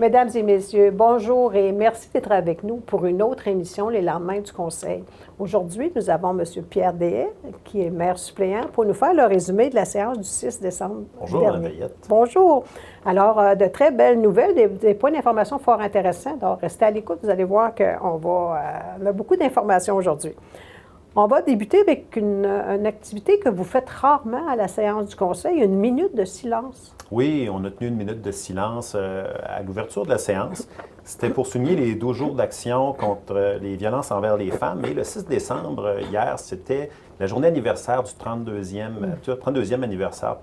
Mesdames et messieurs, bonjour et merci d'être avec nous pour une autre émission, Les lendemains du Conseil. Aujourd'hui, nous avons M. Pierre Deshaies, qui est maire suppléant, pour nous faire le résumé de la séance du 6 décembre Bonjour, dernier. Mme Veillette. Bonjour. Alors, de très belles nouvelles, des points d'information fort intéressants. Donc, restez à l'écoute, vous allez voir on a beaucoup d'informations aujourd'hui. On va débuter avec une activité que vous faites rarement à la séance du Conseil, une minute de silence. Oui, on a tenu une minute de silence à l'ouverture de la séance. C'était pour souligner les 12 jours d'action contre les violences envers les femmes. Et le 6 décembre, hier, c'était la journée anniversaire du 32e anniversaire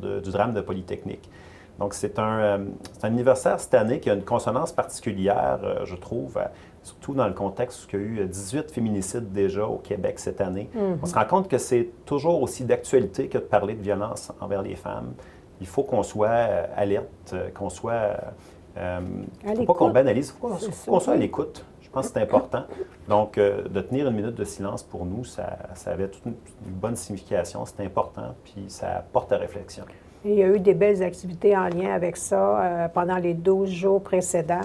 du drame de Polytechnique. Donc, c'est un anniversaire cette année qui a une consonance particulière, je trouve, surtout dans le contexte où il y a eu 18 féminicides déjà au Québec cette année. On se rend compte que c'est toujours aussi d'actualité que de parler de violence envers les femmes. Il faut qu'on soit alerte, qu'on soit... Il ne faut pas qu'on banalise, il faut qu'on soit à l'écoute. Je pense que c'est important. Donc, de tenir une minute de silence pour nous, ça avait toute une bonne signification. C'est important, puis ça porte à réflexion. Et il y a eu des belles activités en lien avec ça pendant les 12 jours précédents,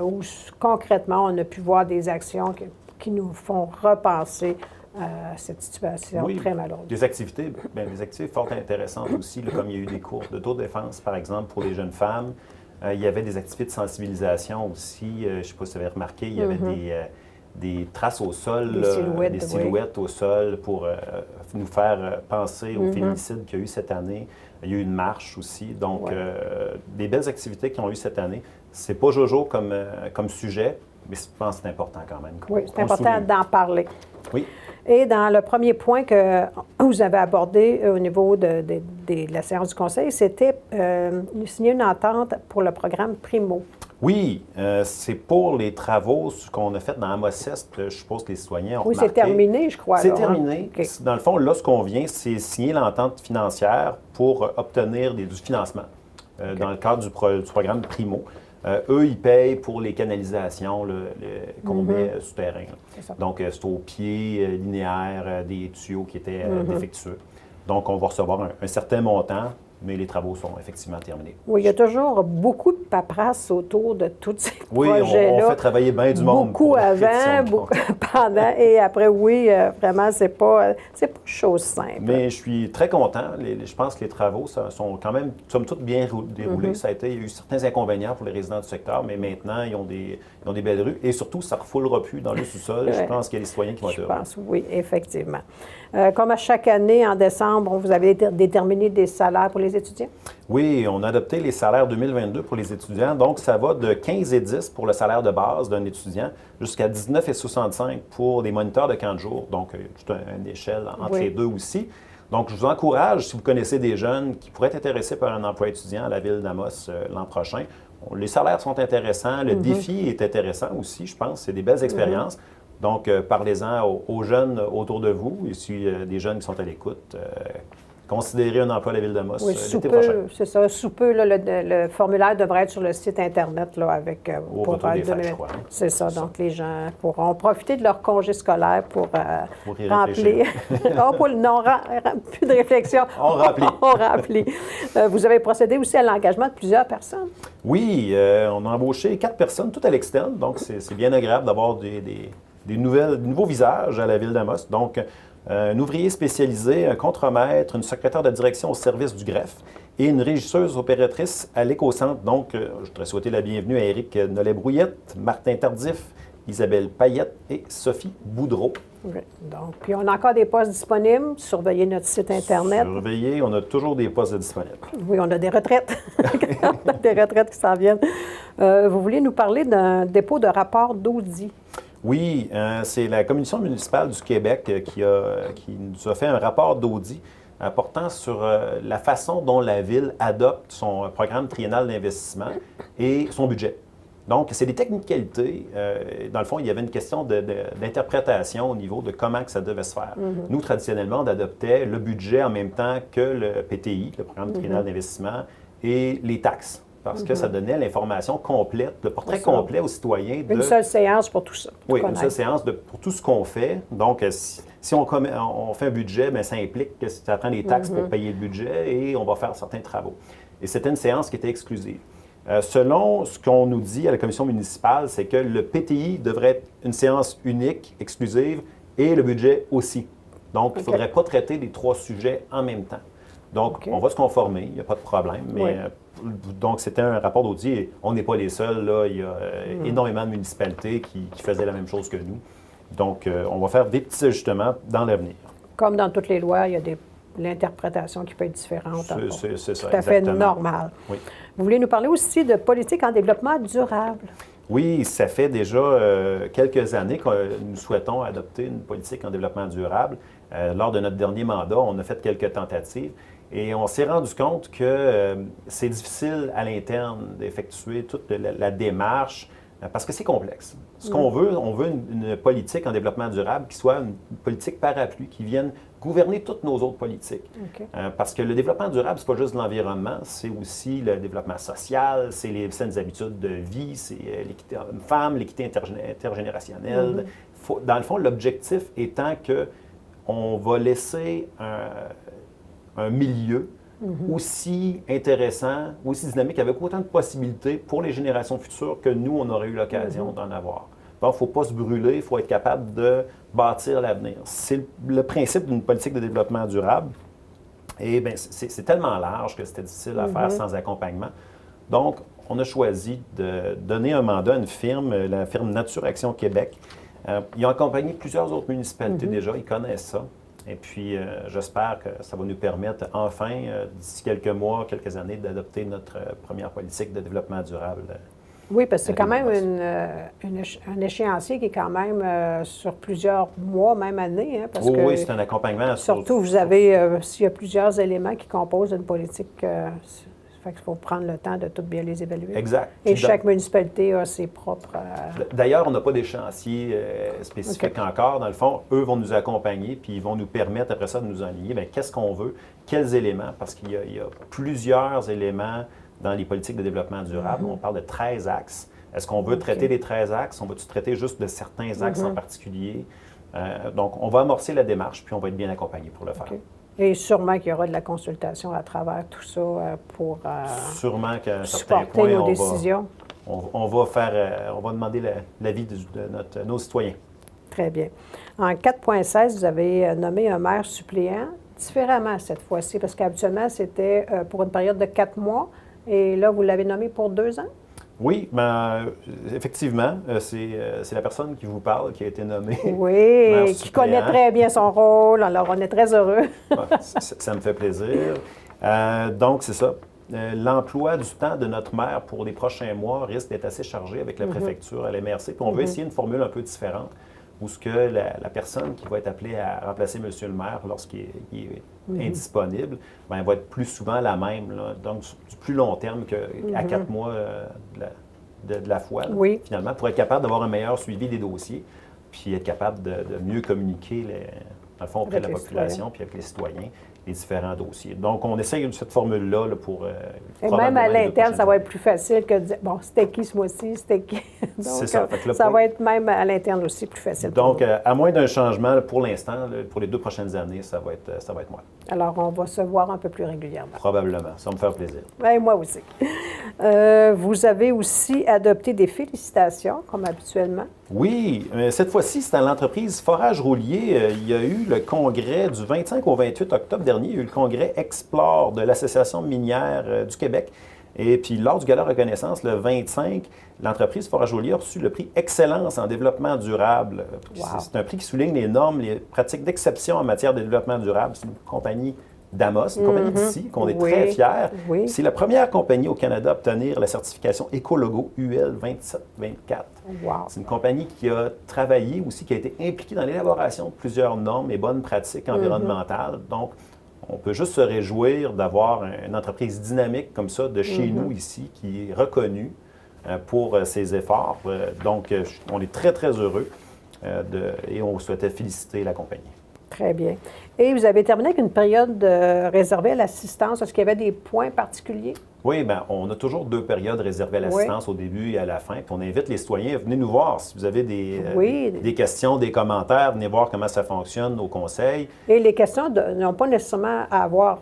où concrètement, on a pu voir des actions qui nous font repenser cette situation très malheureuse. Des activités fort intéressantes aussi, là, comme il y a eu des cours d'autodéfense, par exemple, pour les jeunes femmes. Il y avait des activités de sensibilisation aussi. Je ne sais pas si vous avez remarqué, il y avait des traces au sol, des silhouettes au sol pour nous faire penser au féminicide qu'il y a eu cette année. Il y a eu une marche aussi. Donc, des belles activités qui ont eu cette année. C'est pas jojo comme sujet, mais je pense que c'est important quand même. Oui, c'est important d'en parler. Oui. Et dans le premier point que vous avez abordé au niveau de la séance du Conseil, c'était signer une entente pour le programme Primo. Oui, c'est pour les travaux qu'on a fait dans Amos-Est. Je suppose que les citoyens ont remarqué. Oui, c'est terminé, je crois. C'est terminé. Okay. Dans le fond, là, ce qu'on vient, c'est signer l'entente financière pour obtenir du financement dans le cadre du programme Primo. Eux, ils payent pour les canalisations qu'on met souterrain. Donc, c'est au pied linéaire des tuyaux qui étaient défectueux. Donc, on va recevoir un certain montant, mais les travaux sont effectivement terminés. Oui, il y a toujours beaucoup de paperasse autour de tous ces projets-là. Oui, on fait travailler bien du monde. Beaucoup avant, beaucoup pendant et après, oui, vraiment, c'est pas chose simple. Mais je suis très content. Je pense que les travaux sont quand même, somme toute, bien déroulés. Il y a eu certains inconvénients pour les résidents du secteur, mais maintenant, ils ont des belles rues. Et surtout, ça ne refoulera plus dans le sous-sol. Je pense qu'il y a des citoyens qui vont être heureux. Je pense, oui, effectivement. Comme à chaque année, en décembre, vous avez déterminé des salaires pour les étudiants? Oui, on a adopté les salaires 2022 pour les étudiants. Donc, ça va de 15,10 pour le salaire de base d'un étudiant jusqu'à 19,65 pour des moniteurs de camp de jour. Donc, toute une échelle entre les deux aussi. Donc, je vous encourage, si vous connaissez des jeunes qui pourraient être intéressés par un emploi étudiant à la ville d'Amos l'an prochain, les salaires sont intéressants. Le défi est intéressant aussi, je pense. C'est des belles expériences. Donc, parlez-en aux jeunes autour de vous. Et si des jeunes qui sont à l'écoute, considérez un emploi à la ville d'Amos l'été prochain. C'est ça. Sous peu, là, le formulaire devrait être sur le site Internet là, avec... Au retour des fêtes, je crois. C'est ça. Donc, les gens pourront profiter de leur congé scolaire pour remplir. Plus de réflexion. On remplit. On remplit. Vous avez procédé aussi à l'engagement de plusieurs personnes. Oui, on a embauché 4 personnes, toutes à l'externe. Donc, c'est bien agréable d'avoir des nouveaux visages à la ville d'Amos. Donc, un ouvrier spécialisé, un contremaître, une secrétaire de direction au service du greffe et une régisseuse opératrice à l'éco-centre. Donc, je voudrais souhaiter la bienvenue à Éric Nollet-Brouillette, Martin Tardif, Isabelle Payette et Sophie Boudreau. Oui. Donc, puis on a encore des postes disponibles. Surveillez notre site Internet. Surveillez, on a toujours des postes disponibles. Oui, on a des retraites. On a des retraites qui s'en viennent. Vous voulez nous parler d'un dépôt de rapport d'audit? Oui, c'est la Commission municipale du Québec qui nous a fait un rapport d'audit portant sur la façon dont la Ville adopte son programme triennal d'investissement et son budget. Donc, c'est des technicalités. Dans le fond, il y avait une question d'interprétation au niveau de comment que ça devait se faire. Nous, traditionnellement, on adoptait le budget en même temps que le PTI, le programme triennal d'investissement, et les taxes. Parce que ça donnait l'information complète, le portrait complet aux citoyens. Une seule séance pour tout ça. Oui, une seule séance pour tout ce qu'on fait. Donc, si on fait un budget, bien, ça implique que ça prend des taxes pour payer le budget et on va faire certains travaux. Et c'était une séance qui était exclusive. Selon ce qu'on nous dit à la commission municipale, c'est que le PTI devrait être une séance unique, exclusive, et le budget aussi. Donc, il ne faudrait pas traiter les 3 sujets en même temps. Donc, on va se conformer, il n'y a pas de problème. Mais, donc, c'était un rapport d'audit et on n'est pas les seuls. Là. Il y a énormément de municipalités qui faisaient la même chose que nous. Donc, on va faire des petits ajustements dans l'avenir. Comme dans toutes les lois, il y a l'interprétation qui peut être différente. C'est ça, tout à fait normal. Oui. Vous voulez nous parler aussi de politique en développement durable? Oui, ça fait déjà quelques années que nous souhaitons adopter une politique en développement durable. Lors de notre dernier mandat, on a fait quelques tentatives et on s'est rendu compte que c'est difficile à l'interne d'effectuer toute la démarche parce que c'est complexe. Ce qu'on veut, on veut une politique en développement durable qui soit une politique parapluie, qui vienne gouverner toutes nos autres politiques. Parce que le développement durable, c'est pas juste de l'environnement, c'est aussi le développement social, c'est les saines habitudes de vie, c'est l'équité homme-femme, l'équité intergénérationnelle. Dans le fond, l'objectif étant qu'on va laisser un milieu aussi intéressant, aussi dynamique, avec autant de possibilités pour les générations futures que nous, on aurait eu l'occasion d'en avoir. Donc, il ne faut pas se brûler, il faut être capable de bâtir l'avenir. C'est le principe d'une politique de développement durable. Et bien, c'est tellement large que c'était difficile à faire sans accompagnement. Donc, on a choisi de donner un mandat à une firme, la firme Nature Action Québec. Ils ont accompagné plusieurs autres municipalités déjà, ils connaissent ça. Et puis, j'espère que ça va nous permettre enfin, d'ici quelques mois, quelques années, d'adopter notre première politique de développement durable. Oui, parce que c'est quand même un échéancier qui est quand même sur plusieurs mois, même années. Hein, parce que, oui, c'est un accompagnement. Surtout, vous avez, s'il y a plusieurs éléments qui composent une politique, fait qu'il faut prendre le temps de tout bien les évaluer. Exact. Et chaque municipalité a ses propres... D'ailleurs, on n'a pas d'échéancier spécifique encore. Dans le fond, eux vont nous accompagner, puis ils vont nous permettre, après ça, de nous enligner. Bien, qu'est-ce qu'on veut? Quels éléments? Parce qu'il y a plusieurs éléments dans les politiques de développement durable. On parle de 13 axes. Est-ce qu'on veut traiter les 13 axes? On va-tu traiter juste de certains axes en particulier? Donc, on va amorcer la démarche, puis on va être bien accompagné pour le faire. Et sûrement qu'il y aura de la consultation à travers tout ça pour sûrement qu'à un certain supporter point, nos décisions. On va demander l'avis de nos citoyens. Très bien. En 4.16, vous avez nommé un maire suppléant différemment cette fois-ci, parce qu'habituellement, c'était pour une période de 4 mois. Et là, vous l'avez nommé pour 2 ans? Oui, bien, effectivement, c'est la personne qui vous parle qui a été nommée. Oui, qui connaît très bien son rôle. Alors, on est très heureux. Ça me fait plaisir. Donc, c'est ça. L'emploi du temps de notre maire pour les prochains mois risque d'être assez chargé avec la préfecture à l'MRC. Puis on veut essayer une formule un peu différente où ce que la personne qui va être appelée à remplacer M. le maire lorsqu'il est indisponible, bien, va être plus souvent la même. Là. Donc, du plus long terme qu'à 4 mois de la fois, là, finalement, pour être capable d'avoir un meilleur suivi des dossiers, puis être capable de mieux communiquer, dans le fond, auprès de la population, puis avec les citoyens, les différents dossiers. Donc, on essaye de cette formule-là pour... Et même à l'interne, ça va être plus facile que de dire, bon, c'était qui ce mois-ci, c'était qui? Donc, c'est ça. Ça va être même à l'interne aussi plus facile. Donc, à moins d'un changement, là, pour l'instant, pour les 2 prochaines années, ça va être moi. Alors, on va se voir un peu plus régulièrement. Probablement. Ça va me faire plaisir. Bien, moi aussi. Vous avez aussi adopté des félicitations, comme habituellement. Oui, mais cette fois-ci, c'est à l'entreprise Forage Roulier. Il y a eu le congrès du 25 au 28 octobre dernier. Il y a eu le congrès Explore de l'Association minière du Québec. Et puis, lors du gala reconnaissance, le 25, l'entreprise Forage Roulier a reçu le prix Excellence en développement durable. Wow. C'est un prix qui souligne les normes, les pratiques d'exception en matière de développement durable. C'est une compagnie d'Amos, une compagnie d'ici, qu'on est très fiers. Oui. C'est la première compagnie au Canada à obtenir la certification Écologo UL 2724. Wow. C'est une compagnie qui a travaillé aussi, qui a été impliquée dans l'élaboration de plusieurs normes et bonnes pratiques environnementales. Donc, on peut juste se réjouir d'avoir une entreprise dynamique comme ça de chez nous ici, qui est reconnue pour ses efforts. Donc, on est très, très heureux et on souhaitait féliciter la compagnie. Très bien. Et vous avez terminé avec une période réservée à l'assistance. Est-ce qu'il y avait des points particuliers? Oui, bien, on a toujours 2 périodes réservées à l'assistance, au début et à la fin. Puis on invite les citoyens à venir nous voir. Si vous avez des questions, des commentaires, venez voir comment ça fonctionne au conseil. Et les questions n'ont pas nécessairement à avoir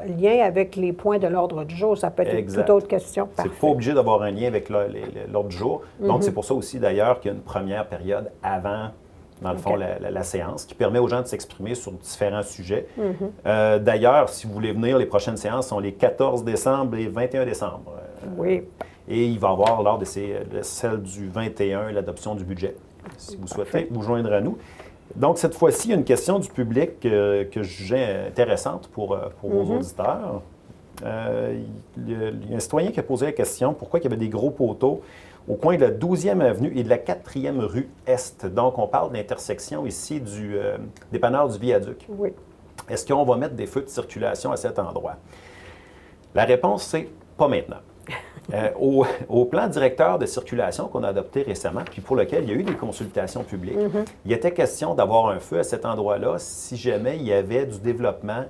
lien avec les points de l'ordre du jour. Ça peut être une toute autre question. C'est pas obligé d'avoir un lien avec l'ordre du jour. Donc, c'est pour ça aussi, d'ailleurs, qu'il y a une première période avant, dans le fond, la séance, qui permet aux gens de s'exprimer sur différents sujets. D'ailleurs, si vous voulez venir, les prochaines séances sont les 14 décembre et 21 décembre. Oui. Et il va y avoir, lors de celle du 21, l'adoption du budget. Si vous souhaitez vous joindre à nous. Donc, cette fois-ci, il y a une question du public que je jugeais intéressante pour vos auditeurs. Il y a un citoyen qui a posé la question pourquoi il y avait des gros poteaux au coin de la 12e avenue et de la 4e rue Est. Donc, on parle d'intersection ici du dépanneur du Viaduc. Oui. Est-ce qu'on va mettre des feux de circulation à cet endroit? La réponse, c'est pas maintenant. Au plan directeur de circulation qu'on a adopté récemment, puis pour lequel il y a eu des consultations publiques, il était question d'avoir un feu à cet endroit-là si jamais il y avait du développement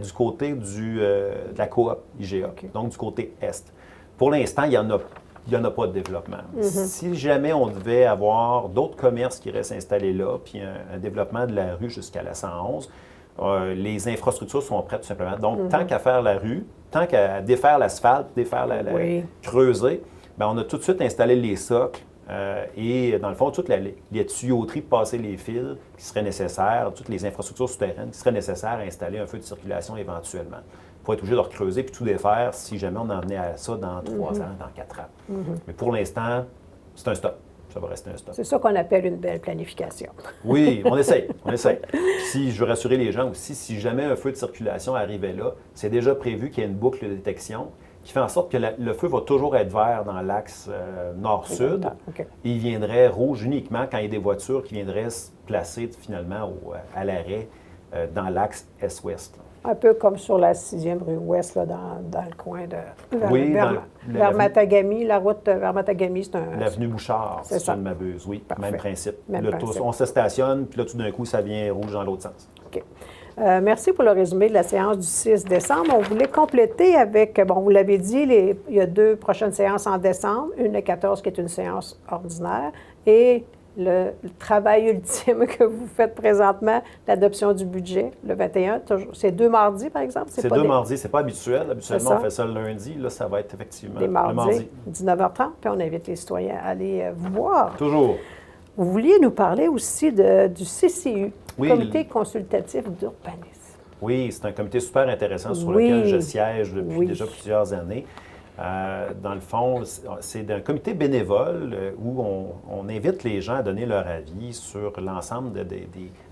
du côté de la coop IGA, donc du côté Est. Pour l'instant, il n'y en a pas de développement. Si jamais on devait avoir d'autres commerces qui restent installés là, puis un développement de la rue jusqu'à la 111, les infrastructures sont prêtes tout simplement. Donc, tant qu'à faire la rue, tant qu'à défaire l'asphalte, creuser, bien, on a tout de suite installé les socles et, dans le fond, toutes les tuyauteries pour passer les fils qui seraient nécessaires, toutes les infrastructures souterraines qui seraient nécessaires à installer un feu de circulation éventuellement. Pour être obligé de recreuser puis tout défaire si jamais on en venait à ça dans 3 ans, dans 4 ans. Mais pour l'instant, c'est un stop. Ça va rester un stop. C'est ça qu'on appelle une belle planification. Oui, on essaye. Si je veux rassurer les gens aussi, si jamais un feu de circulation arrivait là, c'est déjà prévu qu'il y ait une boucle de détection qui fait en sorte que le feu va toujours être vert dans l'axe nord-sud. Et il viendrait rouge uniquement quand il y a des voitures qui viendraient se placer finalement à l'arrêt dans l'axe est-ouest. Un peu comme sur la 6e rue Ouest, là, dans le coin vers Matagami. La route vers Matagami, c'est un... L'avenue Bouchard, si je ne m'abuse, oui. Parfait. Même principe. Principe. On se stationne, puis là, tout d'un coup, ça vient rouge dans l'autre sens. OK. Merci pour le résumé de la séance du 6 décembre. On voulait compléter avec, bon, vous l'avez dit, il y a 2 prochaines séances en décembre, une le 14 qui est une séance ordinaire, et le travail ultime que vous faites présentement, l'adoption du budget, le 21. C'est 2 mardis, par exemple? C'est 2 mardis, c'est pas habituel. Habituellement, on fait ça le lundi. Là, ça va être effectivement le mardi. 19h30, puis on invite les citoyens à aller vous voir. Toujours. Vous vouliez nous parler aussi du CCU, Comité consultatif d'urbanisme. Oui, c'est un comité super intéressant sur lequel je siège depuis déjà plusieurs années. Dans le fond, c'est un comité bénévole où on invite les gens à donner leur avis sur l'ensemble des...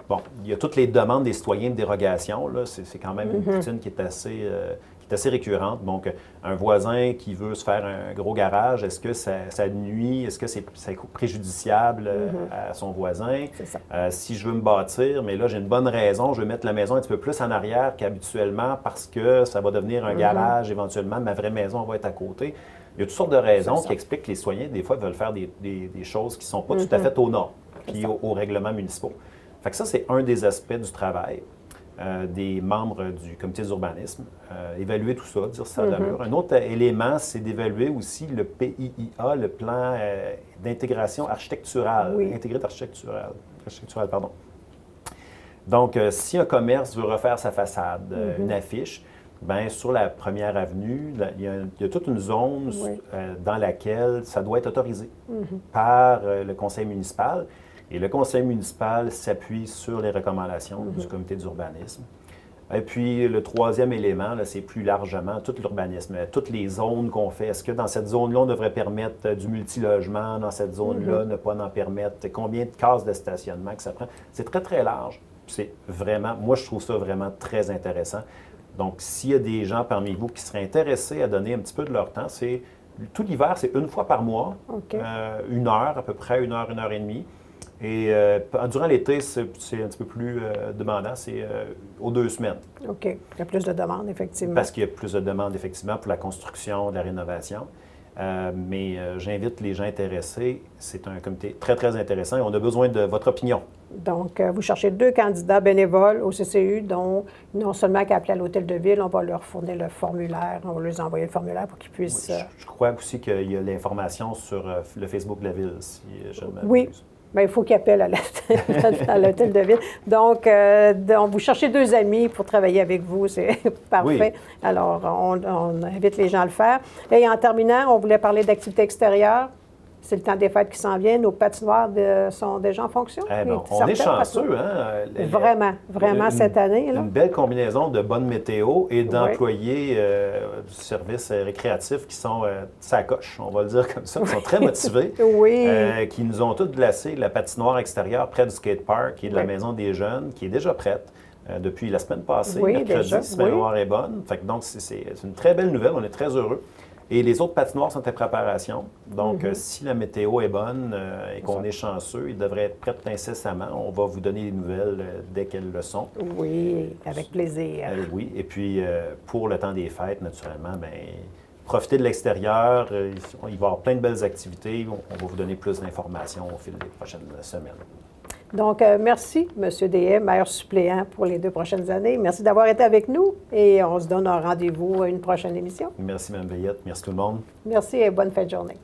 Bon, il y a toutes les demandes des citoyens de dérogation. Là, c'est quand même une poutine qui est assez récurrente. Donc, un voisin qui veut se faire un gros garage, est-ce que ça nuit, est-ce que c'est préjudiciable à son voisin? C'est ça. Si je veux me bâtir, mais là, j'ai une bonne raison, je veux mettre la maison un petit peu plus en arrière qu'habituellement parce que ça va devenir un garage éventuellement, ma vraie maison va être à côté. Il y a toutes sortes de raisons qui expliquent que les citoyens, des fois, veulent faire des choses qui ne sont pas tout à fait aux normes puis aux règlements municipaux. Fait que ça, c'est un des aspects du travail des membres du comité d'urbanisme. Évaluer tout ça, dire ça d'allure. Un autre élément, c'est d'évaluer aussi le PIIA, le plan d'intégration architecturale. Intégrité architecturale, pardon. Donc, si un commerce veut refaire sa façade, une affiche, bien, sur la première avenue, il y a toute une zone dans laquelle ça doit être autorisé par le conseil municipal. Et le conseil municipal s'appuie sur les recommandations du comité d'urbanisme. Et puis, le troisième élément, c'est plus largement tout l'urbanisme, toutes les zones qu'on fait. Est-ce que dans cette zone-là, on devrait permettre du multilogement? Dans cette zone-là, ne pas en permettre? Combien de cases de stationnement que ça prend? C'est très, très large. C'est vraiment, moi, je trouve ça vraiment très intéressant. Donc, s'il y a des gens parmi vous qui seraient intéressés à donner un petit peu de leur temps, tout l'hiver, c'est 1 fois par mois, 1 heure, à peu près 1 heure, 1 heure et demie. Et durant l'été, c'est un petit peu plus demandant, c'est aux 2 semaines. OK. Il y a plus de demandes, effectivement. Parce qu'il y a plus de demandes, effectivement, pour la construction, la rénovation. Mais j'invite les gens intéressés. C'est un comité très, très intéressant et on a besoin de votre opinion. Donc, vous cherchez 2 candidats bénévoles au CCU, dont non seulement qu'à appeler à l'hôtel de ville, on va leur fournir le formulaire, on va leur envoyer le formulaire pour qu'ils puissent... Oui, je crois aussi qu'il y a l'information sur le Facebook de la ville, si je ne m'abuse. Oui. Bien, il faut qu'ils appellent à l'hôtel de ville. Donc, vous cherchez 2 amis pour travailler avec vous, c'est parfait. Oui. Alors, on invite les gens à le faire. Et en terminant, on voulait parler d'activités extérieures. C'est le temps des fêtes qui s'en vient. Nos patinoires sont déjà en fonction. On est chanceux, hein? Vraiment, cette année. Là. Une belle combinaison de bonne météo et d'employés du service récréatif qui sont sa coche, on va le dire comme ça, qui sont très motivés, qui nous ont tous glacé la patinoire extérieure près du skatepark et de la Maison des Jeunes, qui est déjà prête depuis la semaine passée, mercredi, si ma mémoire est bonne. Fait que donc, c'est une très belle nouvelle, on est très heureux. Et les autres patinoires sont en préparation. Donc, si la météo est bonne et qu'on est chanceux, ils devraient être prêts incessamment. On va vous donner les nouvelles dès qu'elles le sont. Oui, avec plaisir. Oui. Et puis, pour le temps des fêtes, naturellement, bien, profitez de l'extérieur. Il va y avoir plein de belles activités. On va vous donner plus d'informations au fil des prochaines semaines. Donc, merci, M. Deshaies, maire suppléant pour les 2 prochaines années. Merci d'avoir été avec nous et on se donne un rendez-vous à une prochaine émission. Merci, Mme Veillette. Merci tout le monde. Merci et bonne fin de journée.